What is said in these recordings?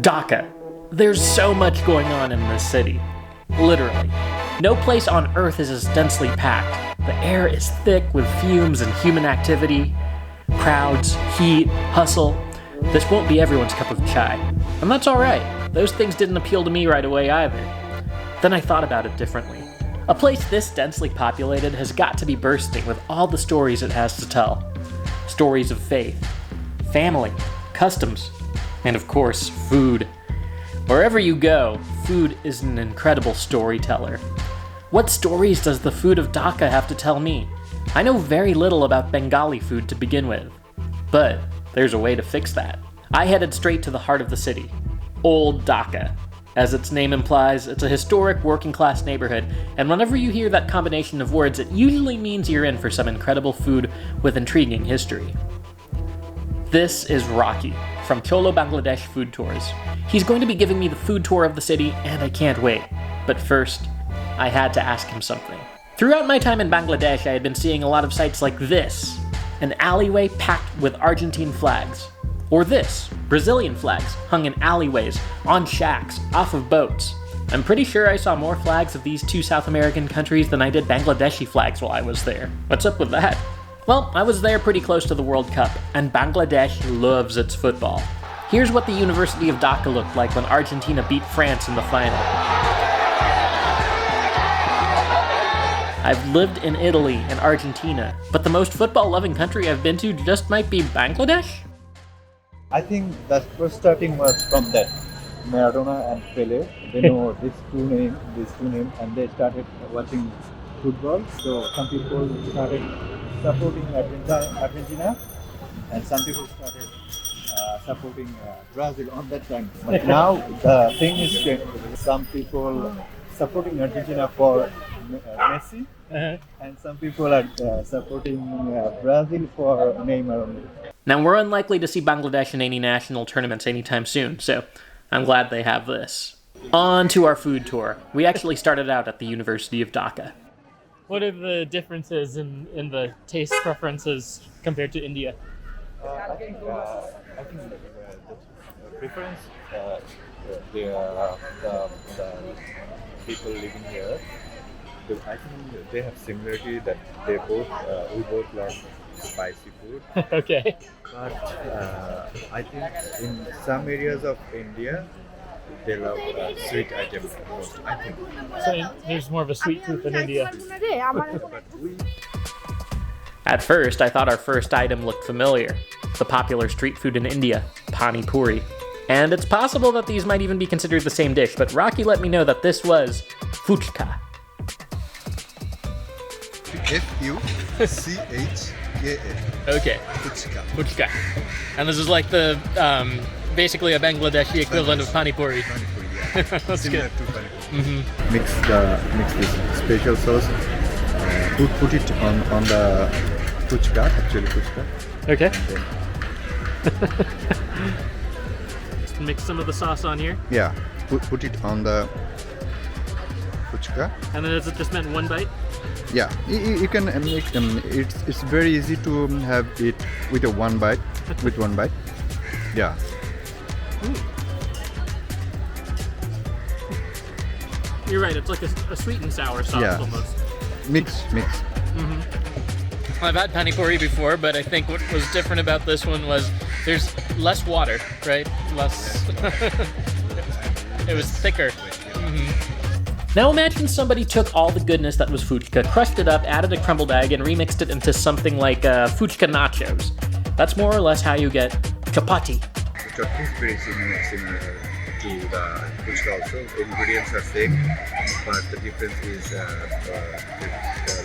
Dhaka. There's so much going on in this city. Literally. No place on earth is as densely packed. The air is thick with fumes and human activity, crowds, heat, hustle. This won't be everyone's cup of chai. And that's alright. Those things didn't appeal to me right away either. Then I thought about it differently. A place this densely populated has got to be bursting with all the stories it has to tell. Stories of faith, family, customs, and of course, food. Wherever you go, food is an incredible storyteller. What stories does the food of Dhaka have to tell me? I know very little about Bengali food to begin with, but there's a way to fix that. I headed straight to the heart of the city, Old Dhaka. As its name implies, it's a historic working-class neighborhood, and whenever you hear that combination of words, it usually means you're in for some incredible food with intriguing history. This is Rocky, from Cholo Bangladesh Food Tours. He's going to be giving me the food tour of the city, and I can't wait. But first, I had to ask him something. Throughout my time in Bangladesh, I had been seeing a lot of sights like this, an alleyway packed with Argentine flags. Or this, Brazilian flags, hung in alleyways, on shacks, off of boats. I'm pretty sure I saw more flags of these two South American countries than I did Bangladeshi flags while I was there. What's up with that? Well, I was there pretty close to the World Cup, and Bangladesh loves its football. Here's what the University of Dhaka looked like when Argentina beat France in the final. I've lived in Italy and Argentina, but the most football-loving country I've been to just might be Bangladesh? I think the first starting was from that Maradona and Pele. They know these two names, and they started watching football. So some people started supporting Argentina, and some people started supporting Brazil on that time. But now the thing is changed. Some people supporting Argentina for Messi, and some people are supporting Brazil for Neymar only. Now, we're unlikely to see Bangladesh in any national tournaments anytime soon, so I'm glad they have this. On to our food tour. We actually started out at the University of Dhaka. What are the differences in the taste preferences compared to India? I think the preference, the people living here, I think they have similarity that we both love spicy food. Okay. But I think in some areas of India, they love sweet items most, I think. So there's more of a sweet tooth in India. But At first, I thought our first item looked familiar. The popular street food in India, pani puri. And it's possible that these might even be considered the same dish, but Rocky let me know that this was Fuchka. Fuchka. Okay. Fuchka. And this is like the, basically a Bangladeshi equivalent of pani puri. That's Similar good. to pani puri. mix this special sauce, put it on the Fuchka, actually Fuchka. Okay. And then, Just mix some of the sauce on here. Yeah, put it on the Fuchka. And then is it just meant one bite? Yeah, you can make them. It's very easy to have it with one bite. Yeah. You're right, it's like a sweet and sour sauce Yeah. almost. Mix. I've had pani puri before, but I think what was different about this one was there's less water, right? Less. It was thicker. Now imagine somebody took all the goodness that was Fuchka, crushed it up, added a crumbled egg, and remixed it into something like Fuchka nachos. That's more or less how you get chapati. The chutney is very similar to the Fuchka also. The ingredients are same, but the difference is the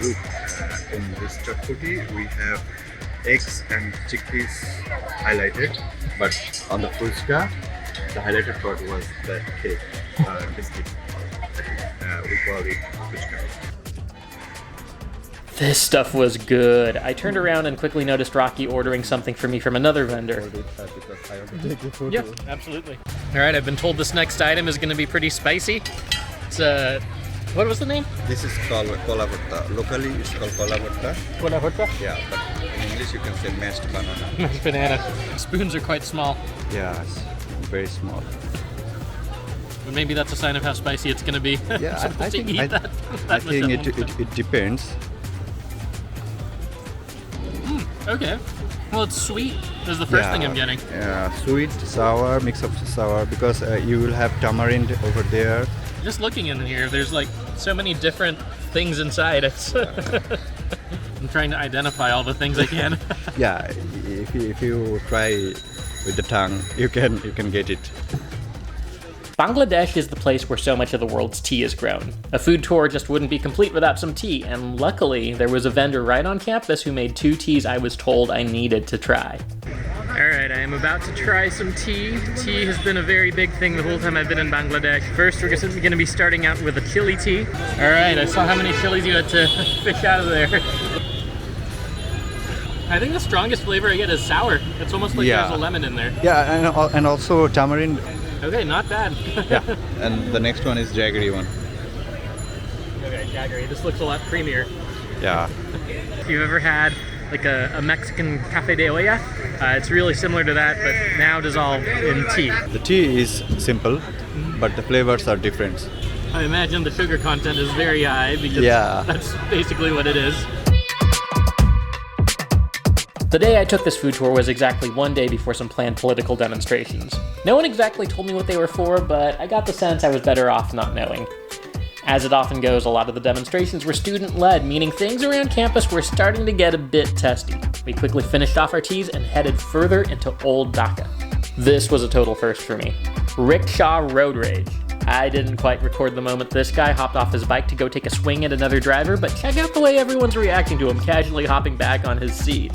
look. In this chutney, we have eggs and chickpeas highlighted, but on the Fuchka, the highlighted part was the cake, biscuit. We call it Fuchka. This stuff was good. I turned around and quickly noticed Rocky ordering something for me from another vendor. because I want to take the photo. Yeah, absolutely. All right, I've been told this next item is going to be pretty spicy. It's what was the name? This is called kola bhatta. Locally, it's called kola bhatta. Kola bhatta? Yeah, but in English you can say mashed banana. Mashed banana. Spoons are quite small. Yes. very small. But maybe that's a sign of how spicy it's going to be. Yeah, Supposed I to think eat that I much think at one time. it depends. Okay. Well, it's sweet. Is the first thing I'm getting. Yeah, sweet, sour, mix of sour, because you will have tamarind over there. Just looking in here, there's like so many different things inside. It's I'm trying to identify all the things I can. Yeah, if you try with the tongue, you can get it. Bangladesh is the place where so much of the world's tea is grown. A food tour just wouldn't be complete without some tea, and luckily there was a vendor right on campus who made 2 teas I was told I needed to try. Alright, I am about to try some tea. Tea has been a very big thing the whole time I've been in Bangladesh. First, we're going to be starting out with a chili tea. Alright, I saw how many chilies you had to fish out of there. I think the strongest flavor I get is sour. It's almost like there's a lemon in there. Yeah, and also tamarind. Okay, not bad. Yeah, and the next one is jaggery one. Okay, jaggery. This looks a lot creamier. Yeah. If you've ever had like a Mexican cafe de olla, it's really similar to that, but now dissolved in tea. The tea is simple, but the flavors are different. I imagine the sugar content is very high because that's basically what it is. The day I took this food tour was exactly 1 day before some planned political demonstrations. No one exactly told me what they were for, but I got the sense I was better off not knowing. As it often goes, a lot of the demonstrations were student-led, meaning things around campus were starting to get a bit testy. We quickly finished off our teas and headed further into Old Dhaka. This was a total first for me. Rickshaw road rage. I didn't quite record the moment this guy hopped off his bike to go take a swing at another driver, but check out the way everyone's reacting to him casually hopping back on his seat.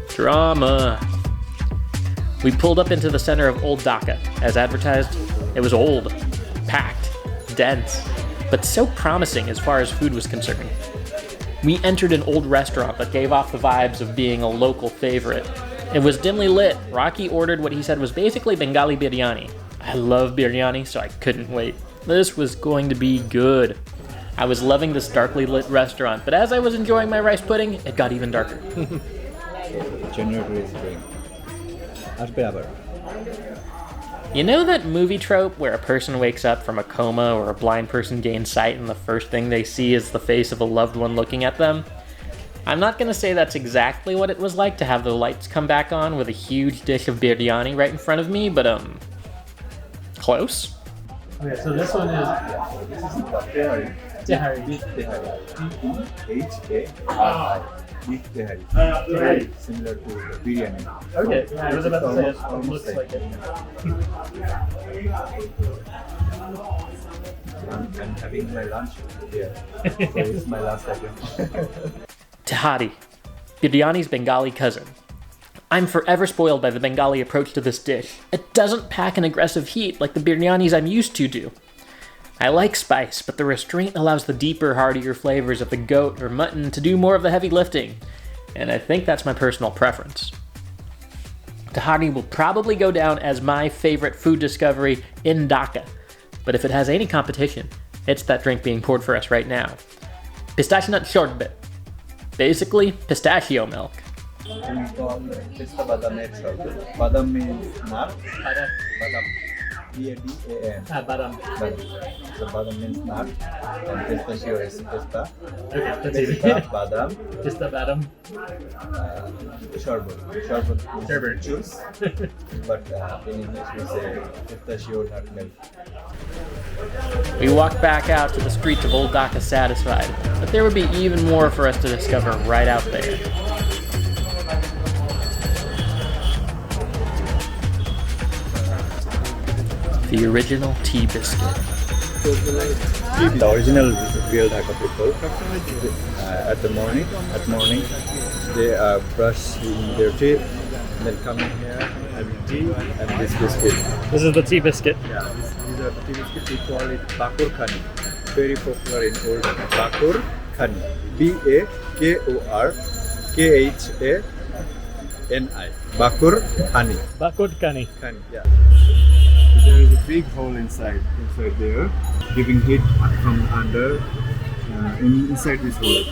Drama. We pulled up into the center of Old Dhaka. As advertised, it was old, packed, dense, but so promising as far as food was concerned. We entered an old restaurant that gave off the vibes of being a local favorite. It was dimly lit. Rocky ordered what he said was basically Bengali biryani. I love biryani, so I couldn't wait. This was going to be good. I was loving this darkly lit restaurant, but as I was enjoying my rice pudding, it got even darker. Generator is going. You know that movie trope where a person wakes up from a coma or a blind person gains sight and the first thing they see is the face of a loved one looking at them? I'm not going to say that's exactly what it was like to have the lights come back on with a huge dish of biryani right in front of me, but close. Okay, so this one is Tehari. Tehari. Beef Tehari. Tehari. Beef Tehari. Similar to the biryani. Okay, I was about to say it looks like it. I'm having my lunch here, so it's my last item. Tehari, biryani's Bengali cousin. I'm forever spoiled by the Bengali approach to this dish. It doesn't pack an aggressive heat like the biryanis I'm used to do. I like spice, but the restraint allows the deeper, heartier flavors of the goat or mutton to do more of the heavy lifting, and I think that's my personal preference. Tehari will probably go down as my favorite food discovery in Dhaka, but if it has any competition, it's that drink being poured for us right now. Pistachio nut sherbet. Basically, pistachio milk. We call pista badam sherbet. Badam means nut. Badam. B-A-D-A-M. Badam. Badam. So badam means nut, and pistachio is pista. Okay, that's easy. Pista badam. Pista badam. Sherbet. Sherbet. Juice. But in English we say pistachio nut milk. We walked back out to the streets of Old Dhaka satisfied, but there would be even more for us to discover right out there. The original tea biscuit. The original real Dhaka people at morning they brush their teeth, then come in here, have tea and this biscuit. This is the tea biscuit. Yeah, these are the tea biscuits. We call it Bakur Khani. Very popular in Old Dhaka. Bakur Khani. B-A-K-O-R-K-H-A-N-I. Bakur Khani. Bakur Khani. Khani, yeah. So there is a big hole inside there, giving heat from under inside this hole.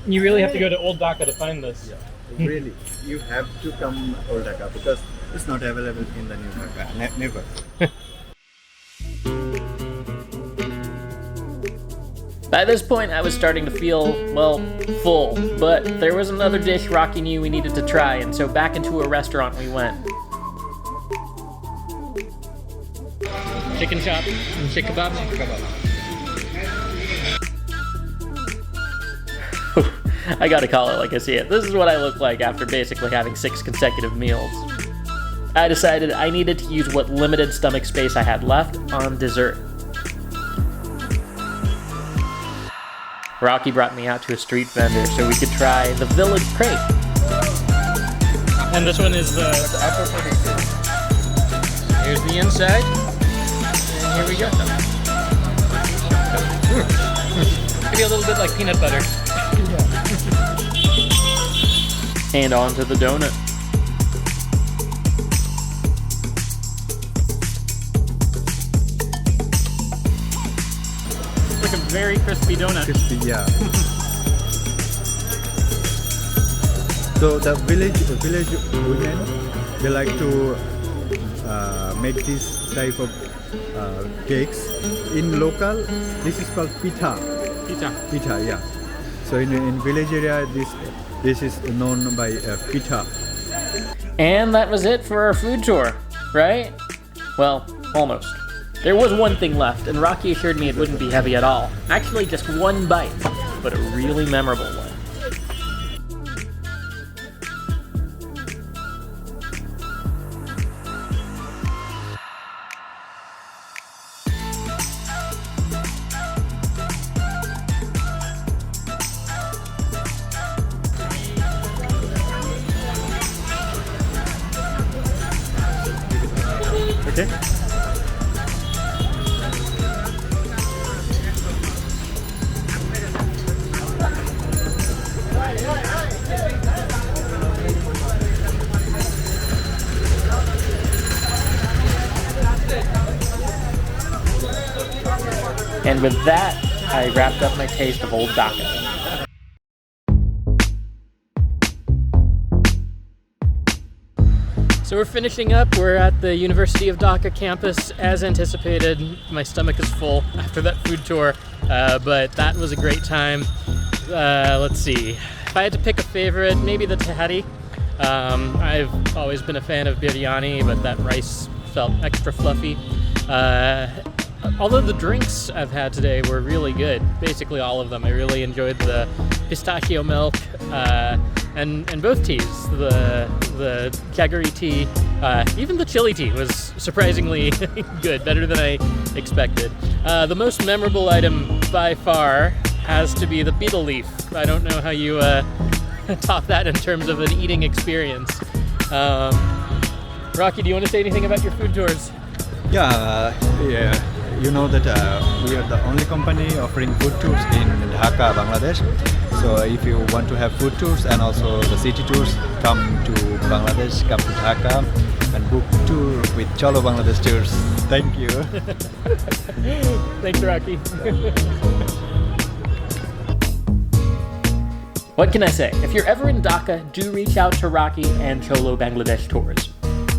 You really have to go to Old Dhaka to find this. Yeah, really, you have to come Old Dhaka because it's not available in the New Dhaka. Never. By this point, I was starting to feel, well, full, but there was another dish Rocky knew we needed to try, and so back into a restaurant we went. Chicken chop and chick kebab. I gotta call it like I see it. This is what I look like after basically having 6 consecutive meals. I decided I needed to use what limited stomach space I had left on dessert. Rocky brought me out to a street vendor so we could try the village crepe. And this one is the... Here's the inside. And here we go. Maybe a little bit like peanut butter. And on to the donut. It's like a very crispy donut. Crispy, yeah. So the village women, they like to make this type of cakes. In local, this is called pita. Pita, yeah. So in village area, this is known by pita. And that was it for our food tour, right? Well, almost. There was one thing left, and Rocky assured me it wouldn't be heavy at all. Actually, just one bite, but a really memorable one. Okay. And with that, I wrapped up my taste of Old Dhaka. So we're finishing up. We're at the University of Dhaka campus as anticipated. My stomach is full after that food tour, but that was a great time. Let's see. If I had to pick a favorite, maybe the Tehari. I've always been a fan of Biryani, but that rice felt extra fluffy. Although the drinks I've had today were really good, basically all of them. I really enjoyed the pistachio milk and both teas, the Kagari tea, even the chili tea was surprisingly good, better than I expected. The most memorable item by far has to be the betel leaf. I don't know how you top that in terms of an eating experience. Rocky, do you want to say anything about your food tours? Yeah. You know that we are the only company offering food tours in Dhaka, Bangladesh. So if you want to have food tours and also the city tours, come to Bangladesh, come to Dhaka and book tour with Chalo Bangladesh Tours. Thank you. Thanks, Rocky. What can I say? If you're ever in Dhaka, do reach out to Rocky and Cholo Bangladesh Tours.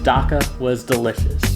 Dhaka was delicious.